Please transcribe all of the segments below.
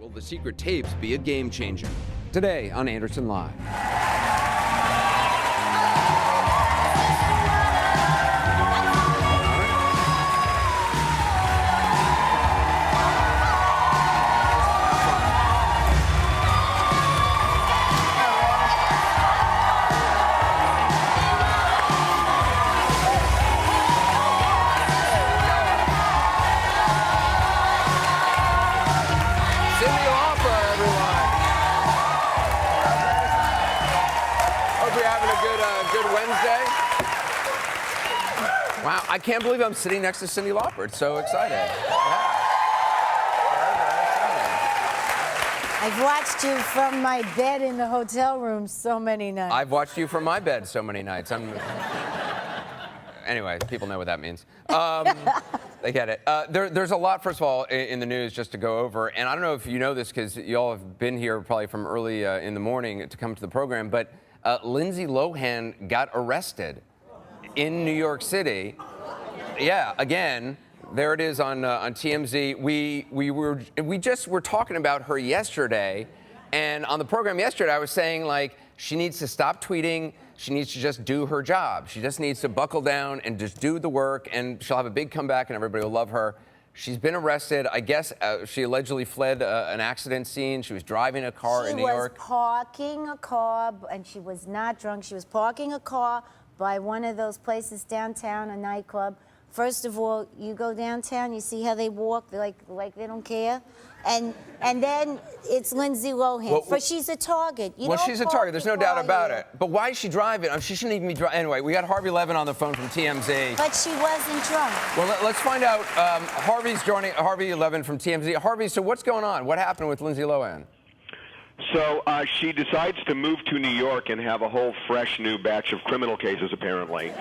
Will the secret tapes be a game changer? Today on Anderson Live. Cyndi Lauper, everyone. Hope you're having a good Wednesday. Wow, I can't believe I'm sitting next to Cyndi Lauper. It's so exciting. Yeah. I've watched you from my bed in the hotel room so many nights. I've watched you from my bed so many nights. Anyway, people know what that means. They get it. There's a lot, first of all, in the news just to go over. And I don't know if you know this because you all have been here probably from early in the morning to come to the program, but Lindsay Lohan got arrested in New York City. Yeah, again, there it is on TMZ. We just were talking about her yesterday, and on the program yesterday, I was saying, like, she needs to stop tweeting. She needs to just do her job. She just needs to buckle down and just do the work, and she'll have a big comeback, and everybody will love her. She's been arrested. I guess she allegedly fled an accident scene. She was driving a car in New York. She was parking a car, and she was not drunk. She was parking a car by one of those places downtown, a nightclub. First of all, you go downtown, you see how they walk, like they don't care. And then it's Lindsay Lohan. But she's a target. She's a target. There's no doubt about it. But why is she driving? I mean, she shouldn't even be driving. Anyway, we got Harvey Levin on the phone from TMZ. But she wasn't drunk. Well, let's find out. Harvey's joining. Harvey Levin from TMZ. Harvey, so what's going on? What happened with Lindsay Lohan? So she decides to move to New York and have a whole fresh new batch of criminal cases, apparently.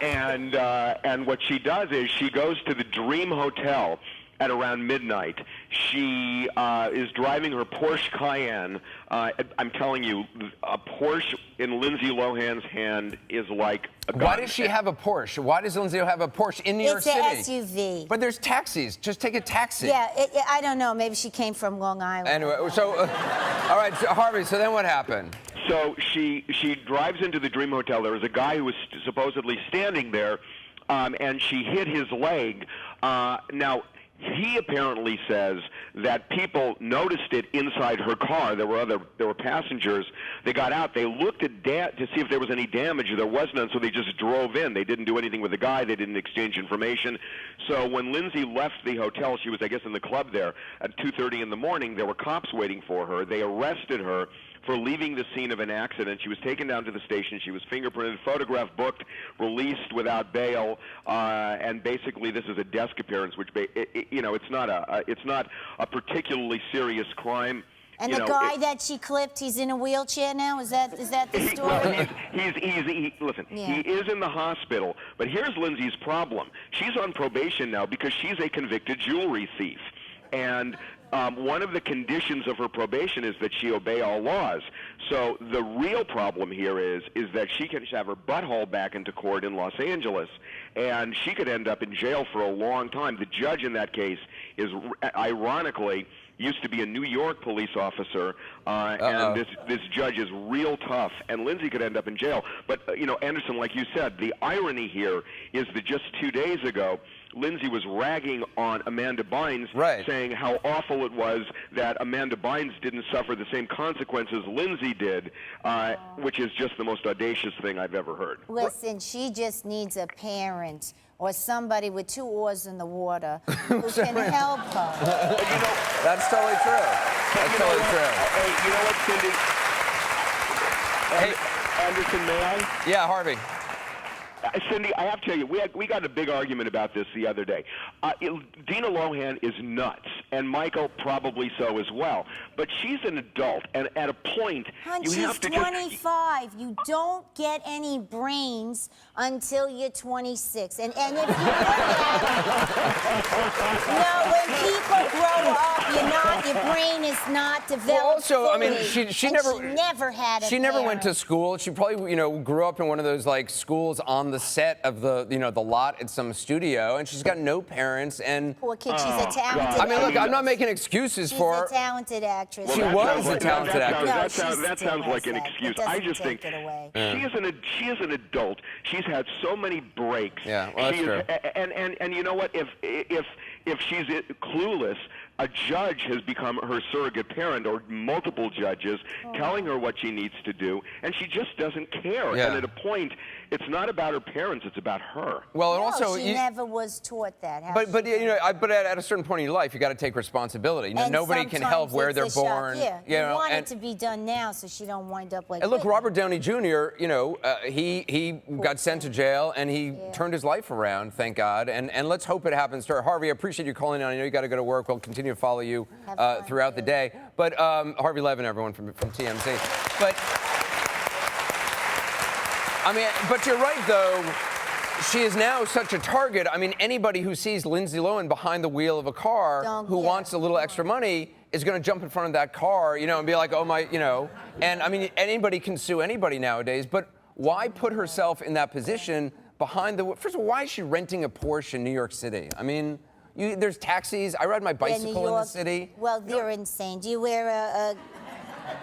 And what she does is she goes to the Dream Hotel at around midnight. She is driving her Porsche Cayenne. I'm telling you, a Porsche in Lindsay Lohan's hand is like a gun. Why does she have a Porsche? Why does Lindsay have a Porsche in New York City? It's an SUV. But there's taxis. Just take a taxi. Yeah, I don't know. Maybe she came from Long Island. Anyway, so, all right, so, Harvey, so then what happened? So she drives into the Dream Hotel. There was a guy who was supposedly standing there, and she hit his leg. Now, he apparently says that people noticed it inside her car. There were passengers. They got out. They looked at to see if there was any damage. There was none, so they just drove in. They didn't do anything with the guy. They didn't exchange information. So when Lindsay left the hotel, she was, I guess, in the club there at 2:30 in the morning. There were cops waiting for her. They arrested her for leaving the scene of an accident. She was taken down to the station. She was fingerprinted, photograph booked, released without bail, and basically this is a desk appearance, which it's not a particularly serious crime. And the guy that she clipped, he's in a wheelchair now. Is that the story? Well, listen, he is in the hospital. But here's Lindsay's problem. She's on probation now because she's a convicted jewelry thief, and one of the conditions of her probation is that she obey all laws. So the real problem here is that she can have her butthole back into court in Los Angeles, and she could end up in jail for a long time. The judge in that case is, ironically, used to be a New York police officer, and this judge is real tough, and Lindsay could end up in jail. But, Anderson, like you said, the irony here is that just 2 days ago, Lindsay was ragging on Amanda Bynes, saying how awful it was that Amanda Bynes didn't suffer the same consequences Lindsay did, which is just the most audacious thing I've ever heard. Listen, she just needs a parent or somebody with 2 oars in the water who can help her. That's totally true. That's totally true. Hey, you know what, Cyndi? Hey, Anderson, may I? Yeah, Harvey. Cyndi, I have to tell you, we got a big argument about this the other day. Dina Lohan is nuts, and Michael probably so as well. But she's an adult, and at a point, you have to she's 25. You don't get any brains until you're 26. And if you look at when people grow up, your brain is not developed. Well, also, fully, I mean, she never had a She never went to school. She probably, grew up in one of those like schools on the set of the lot at some studio, and she's got no parents. And poor kid, she's a talented. I mean, look, I'm not making excuses for her. She's a talented actress. Well, she was a talented actress. That sounds like an excuse. I just think she is an adult. She's had so many breaks. Yeah, well, that's true. And you know what? If she's clueless, a judge has become her surrogate parent, or multiple judges, telling her what she needs to do, and she just doesn't care. Yeah. And at a point, it's not about her parents; it's about her. Well, and No, also she never was taught that. But you know, but at a certain point in your life, you got to take responsibility. You know, And nobody can help sometimes where they're it's a shock. born. Yeah, you know, want and, it to be done now so she don't wind up like. and look, Robert Downey Jr. You know, he got sent to jail and he turned his life around, thank God. And let's hope it happens to her. Harvey, I appreciate you calling in. I know you got to go to work. We'll continue to follow you throughout the day. But Harvey Levin, everyone from TMZ. But I mean, but you're right though. She is now such a target. I mean, anybody who sees Lindsay Lohan behind the wheel of a car who wants a little extra money is going to jump in front of that car, you know, and be like, oh my, you know. And I mean, anybody can sue anybody nowadays. But why put herself in that position behind the? First of all, why is she renting a Porsche in New York City? I mean, there's taxis. I ride my bicycle in the city. Well, you're insane. Do you wear a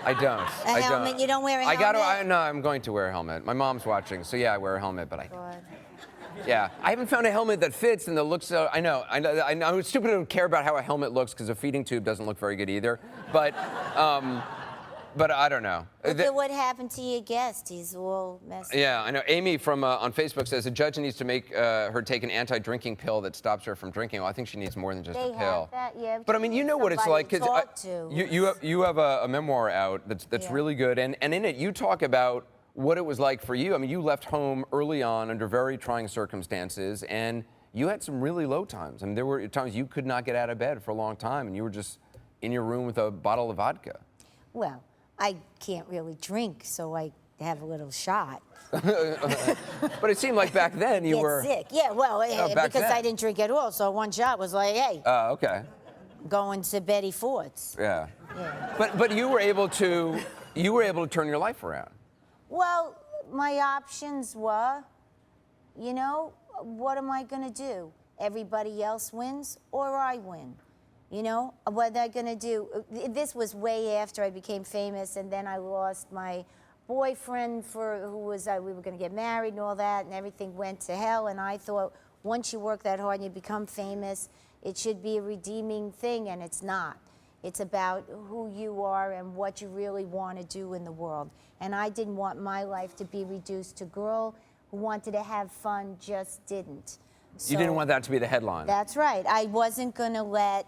I don't. A helmet? You don't wear a helmet? No, I'm going to wear a helmet. My mom's watching, so yeah, I wear a helmet, but yeah, I haven't found a helmet that fits and that looks. I know. It's stupid to care about how a helmet looks because a feeding tube doesn't look very good either. But I don't know. Look at what happened to your guest. He's all messed up. Yeah, I know. Amy from on Facebook says a judge needs to make her take an anti-drinking pill that stops her from drinking. Well, I think she needs more than just a pill. Have that, yeah. But I mean, you know what it's like because you have a memoir out that's really good, and in it you talk about what it was like for you. I mean, you left home early on under very trying circumstances, and you had some really low times. I mean, there were times you could not get out of bed for a long time, and you were just in your room with a bottle of vodka. Well, I can't really drink, so I have a little shot. But it seemed like back then you were sick. Yeah, well, because then. I didn't drink at all, so one shot was like, hey. Okay. Going to Betty Ford's. Yeah. But you were able to turn your life around. Well, my options were, you know, what am I going to do? Everybody else wins or I win? You know, what am I going to do? This was way after I became famous, and then I lost my boyfriend we were going to get married and all that, and everything went to hell. And I thought, once you work that hard and you become famous, it should be a redeeming thing, and it's not. It's about who you are and what you really want to do in the world. And I didn't want my life to be reduced to girl who wanted to have fun, just didn't. So, you didn't want that to be the headline. That's right. I wasn't going to let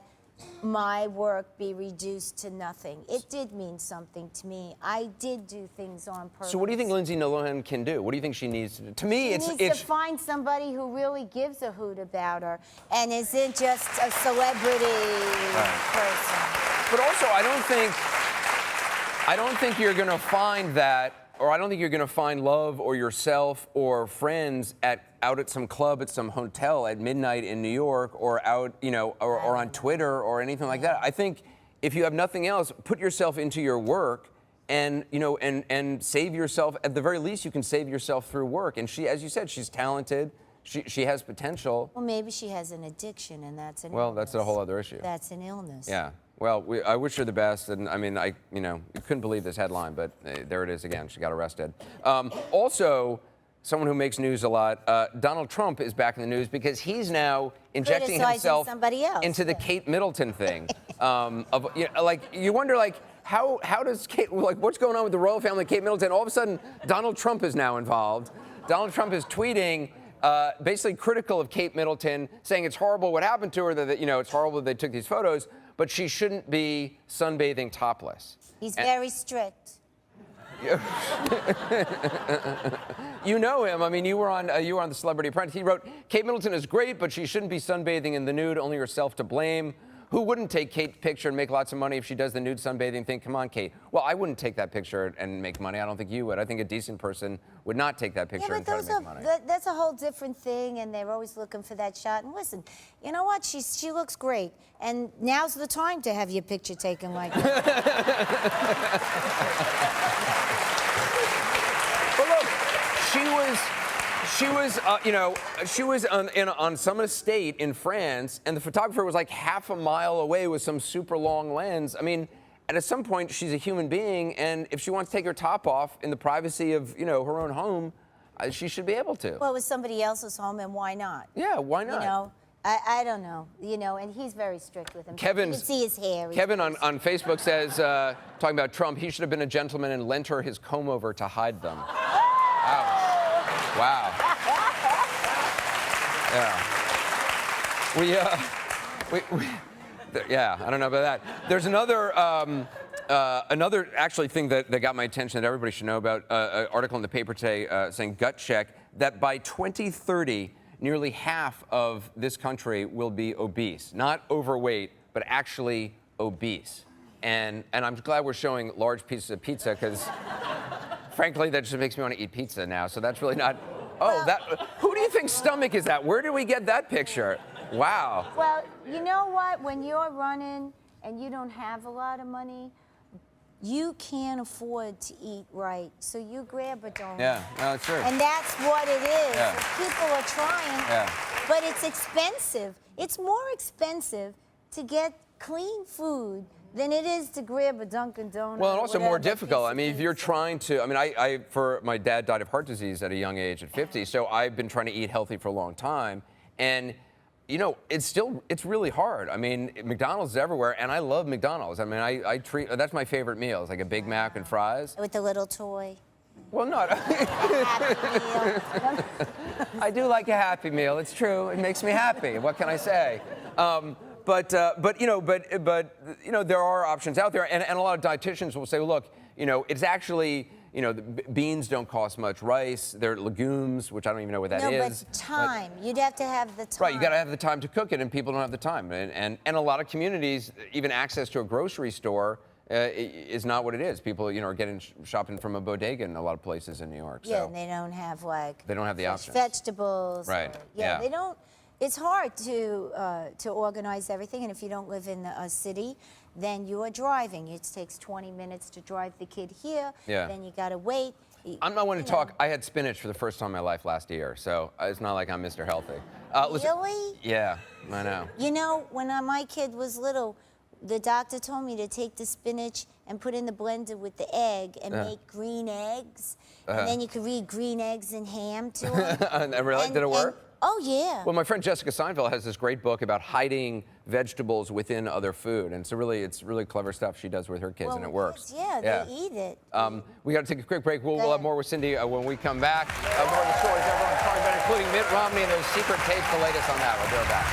my work be reduced to nothing. It did mean something to me. I did do things on purpose. So what do you think Lindsay Lohan can do? What do you think she needs to do? To me, she needs to find somebody who really gives a hoot about her and isn't just a celebrity person. But also, I don't think you're going to find that, or I don't think you're going to find love or yourself or friends out at some club at some hotel at midnight in New York, or out, you know, or on Twitter or anything like that. I think if you have nothing else, put yourself into your work and, you know, and save yourself. At the very least, you can save yourself through work. And she, as you said, she's talented. She has potential. Well, maybe she has an addiction, and that's an illness. Well, that's a whole other issue. That's an illness. Yeah. Well, I wish her the best, and I mean, you couldn't believe this headline, but there it is again. She got arrested. Also, someone who makes news a lot, Donald Trump is back in the news because he's now injecting himself into the Kate Middleton thing. You wonder, how does Kate, what's going on with the royal family, Kate Middleton? All of a sudden, Donald Trump is now involved. Donald Trump is tweeting. Basically critical of Kate Middleton, saying it's horrible what happened to her, that it's horrible that they took these photos, but she shouldn't be sunbathing topless. He's very strict. You know him. I mean, you were on the Celebrity Apprentice. He wrote, Kate Middleton is great, but she shouldn't be sunbathing in the nude, only herself to blame. Who wouldn't take Kate's picture and make lots of money if she does the nude sunbathing thing? Come on, Kate. Well, I wouldn't take that picture and make money. I don't think you would. I think a decent person would not take that picture and try to make money. That's a whole different thing, and they're always looking for that shot. And listen, you know what? She looks great, and now's the time to have your picture taken like that. But look, she was, she was on some estate in France, and the photographer was like half a mile away with some super long lens. I mean, and at some point, she's a human being, and if she wants to take her top off in the privacy of, her own home, she should be able to. Well, it was somebody else's home, and why not? Yeah, why not? I don't know, and he's very strict with him. You can see his hair. Kevin on Facebook says, talking about Trump, he should have been a gentleman and lent her his comb over to hide them. Wow. Yeah. Yeah, I don't know about that. There's another actually thing that got my attention that everybody should know about, an article in the paper today saying, gut check, that by 2030, nearly half of this country will be obese. Not overweight, but actually obese. And I'm glad we're showing large pieces of pizza, because frankly, that just makes me want to eat pizza now. So that's really not, who do you think stomach is that? Where did we get that picture? Wow. Well, you know what? When you're running and you don't have a lot of money, you can't afford to eat right. So you grab a donut. Yeah, no, it's true. And that's what it is. Yeah. People are trying, but it's expensive. It's more expensive to get clean food than it is to grab a Dunkin' Donut. Well, and also more difficult. I mean, if you're trying to, my dad died of heart disease at a young age at 50, so I've been trying to eat healthy for a long time. And it's really hard. I mean, McDonald's is everywhere, and I love McDonald's. I mean, that's my favorite meal. It's like a Big Mac and fries. With the little toy. Well, not. I do like a Happy Meal. It's true. It makes me happy. What can I say? But there are options out there, and a lot of dietitians will say, well, look, it's actually. The beans don't cost much. Rice, they're legumes, which I don't even know what that is. No, but time. You'd have to have the time. Right, you got to have the time to cook it, and people don't have the time. And a lot of communities, even access to a grocery store is not what it is. People, are getting shopping from a bodega in a lot of places in New York. Yeah, so and they don't have they don't have the options. Vegetables. Right. They don't. It's hard to organize everything, and if you don't live in a city, then you are driving. It takes 20 minutes to drive the kid here. Yeah. Then you got to wait. I'm not one to talk. I had spinach for the first time in my life last year, so it's not like I'm Mr. Healthy. Really? Yeah, I know. When my kid was little, the doctor told me to take the spinach and put in the blender with the egg and make green eggs. And then you could read green eggs and ham to them. Did it work? Oh, yeah. Well, my friend Jessica Seinfeld has this great book about hiding vegetables within other food, and it's really clever stuff she does with her kids, and it works. They eat it. We got to take a quick break. We'll have more with Cyndi when we come back. More of the stories everyone's talking about, including Mitt Romney and those secret tapes. The latest on that. We'll be right back.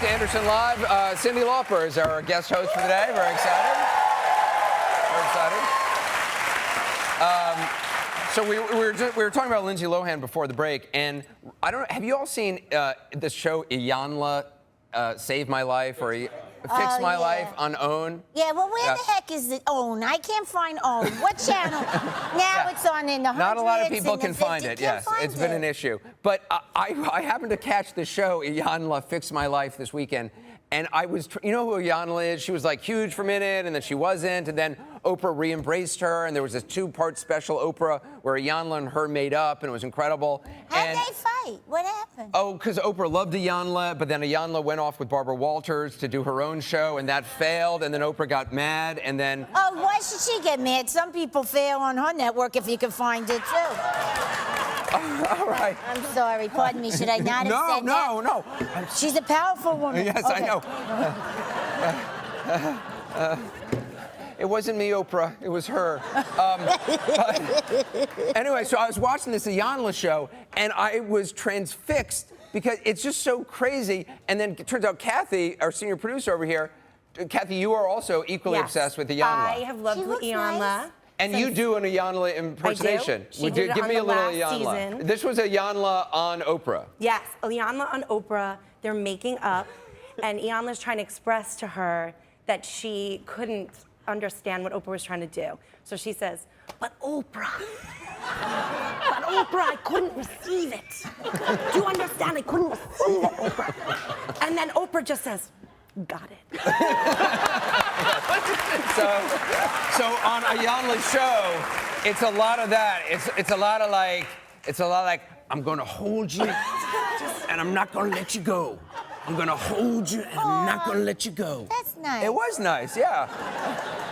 Anderson Live. Cyndi Lauper is our guest host for today. Very excited. So we were talking about Lindsay Lohan before the break, and I don't know. Have you all seen the show Iyanla Save My Life or Fix My Life on OWN? Yeah. Well, where the heck is it OWN? I can't find OWN. What channel? Now it's on in the hundreds. Not a lot of people can find it. Yes, it's been an issue. But I happened to catch the show Iyanla Fix My Life this weekend, and I was, you know who Iyanla is? She was like huge for a minute, and then she wasn't, and then Oprah re-embraced her, and there was this 2-part special Oprah where Iyanla and her made up, and it was incredible. How'd they fight? What happened? Oh, because Oprah loved Iyanla, but then Iyanla went off with Barbara Walters to do her own show, and that failed, and then Oprah got mad, and then... Oh, why should she get mad? Some people fail on her network if you can find it, too. All right. I'm sorry. Pardon me. Should I not have said that? No. She's a powerful woman. Yes, okay. I know. It wasn't me, Oprah. It was her. Anyway, so I was watching this Iyanla show, and I was transfixed because it's just so crazy. And then it turns out Kathy, our senior producer over here, Kathy, you are also equally obsessed with Iyanla. I have loved Iyanla. Nice. And you do an Iyanla impersonation. I do. She did it Give on me the a little last Iyanla. season. This was Iyanla on Oprah. Yes, Iyanla on Oprah. They're making up, and Iyanla's trying to express to her that she couldn't understand what Oprah was trying to do. So she says, but Oprah, I couldn't receive it. Do you understand? I couldn't receive it, Oprah. And then Oprah just says, got it. So on a Yanli show, it's a lot of that. It's a lot of like, I'm gonna hold you, and I'm not gonna let you go. I'm gonna hold you, and I'm not gonna let you go. That's nice. It was nice, yeah.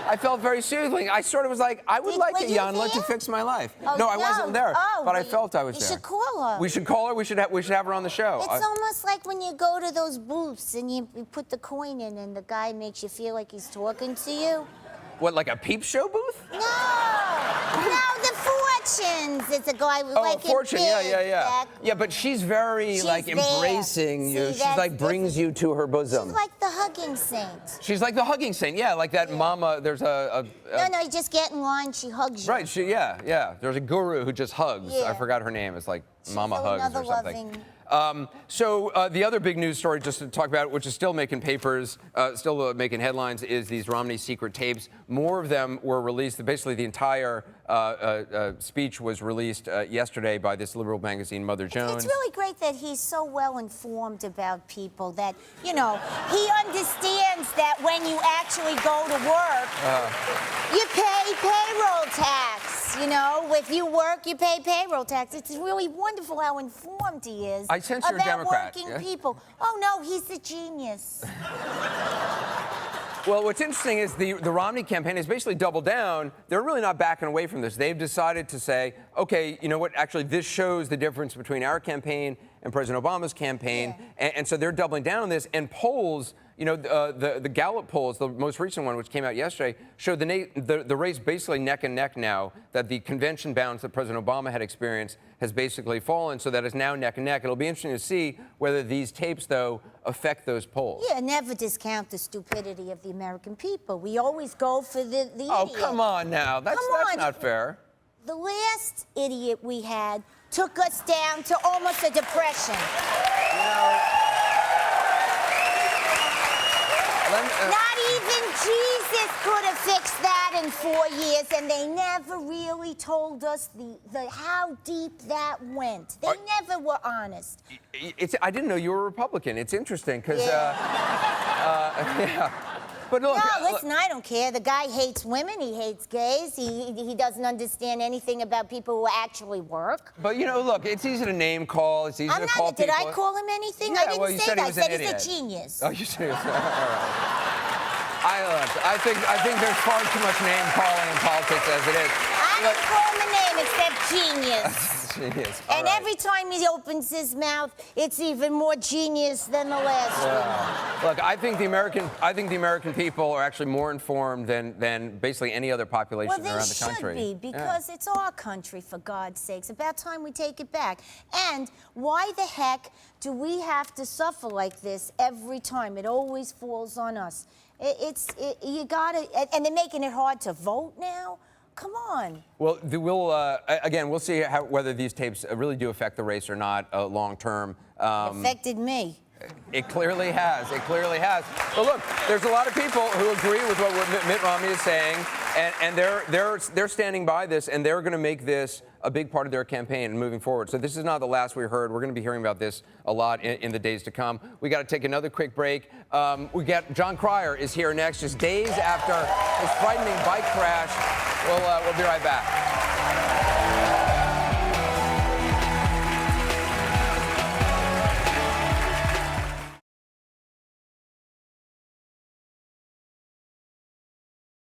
I felt very soothing. I sort of was like, I would like a Yanla to fix my life. Oh, no, I wasn't there, but I felt I was there. You should call her. We should call her. We should have her on the show. It's almost like when you go to those booths and you put the coin in and the guy makes you feel like he's talking to you. What, like a peep show booth? No, the Fortunes. It's a guy with like Fortune, a big yeah. Yeah, but she's very like embracing you. See, she's like brings you to her bosom. She's like the hugging saint. She's like the hugging saint, yeah, like that mama. There's a No, you just get in line. She hugs you. Right, yeah. There's a guru who just hugs. Yeah. I forgot her name. It's like Mama Hugs or something. Loving... So the other big news story, just to talk about, which is still making papers, still making headlines, is these Romney secret tapes. More of them were released. Basically, the entire speech was released yesterday by this liberal magazine, Mother Jones. It's really great that he's so well informed about people that, you know, he understands that when you actually go to work, you pay payroll tax. You know, if you work, you pay payroll tax. It's really wonderful how informed he is I sense you're a about Democrat. working people. Oh, no, he's a genius. Well, what's interesting is the Romney campaign has basically doubled down. They're really not backing away from this. They've decided to say, okay, you know what, actually this shows the difference between our campaign and President Obama's campaign. Yeah. And so they're doubling down on this. And polls, you know, the Gallup polls, the most recent one, which came out yesterday, showed the race basically neck and neck now, that the convention bounce that President Obama had experienced has basically fallen, so that is now neck and neck. It'll be interesting to see whether these tapes, though, affect those polls. Yeah, never discount the stupidity of the American people. We always go for the idiot. Oh, come on now. That's not fair. The last idiot we had took us down to almost a depression. You know, Not even Jesus could have fixed that in 4 years, and they never really told us how deep that went. They never were honest. I didn't know you were a Republican. It's interesting because, Yeah. But look, No, listen, I don't care. The guy hates women. He hates gays. He doesn't understand anything about people who actually work. But you know, look, it's easy to name call. It's easy to call Did people. I call him anything? Yeah, I didn't well, you say said that. he was I said an he's idiot. a genius. Oh, you said he was. All right. I think there's far too much name calling in politics as it is. I didn't call him a name except genius. Genius. And every time he opens his mouth, it's even more genius than the last one. Look, I think the American people are actually more informed than basically any other population around the country. Well, they should be, because it's our country, for God's sakes. About time we take it back. And why the heck do we have to suffer like this every time? It always falls on us. You gotta, and they're making it hard to vote now? Come on. Well, we'll see whether these tapes really do affect the race or not long term. It affected me. It clearly has. It clearly has. But look, there's a lot of people who agree with what Mitt Romney is saying, and they're standing by this, and they're going to make this a big part of their campaign and moving forward. So this is not the last we heard. We're going to be hearing about this a lot in the days to come. We got to take another quick break. We got John Cryer is here next, just days after his frightening bike crash. We'll be right back.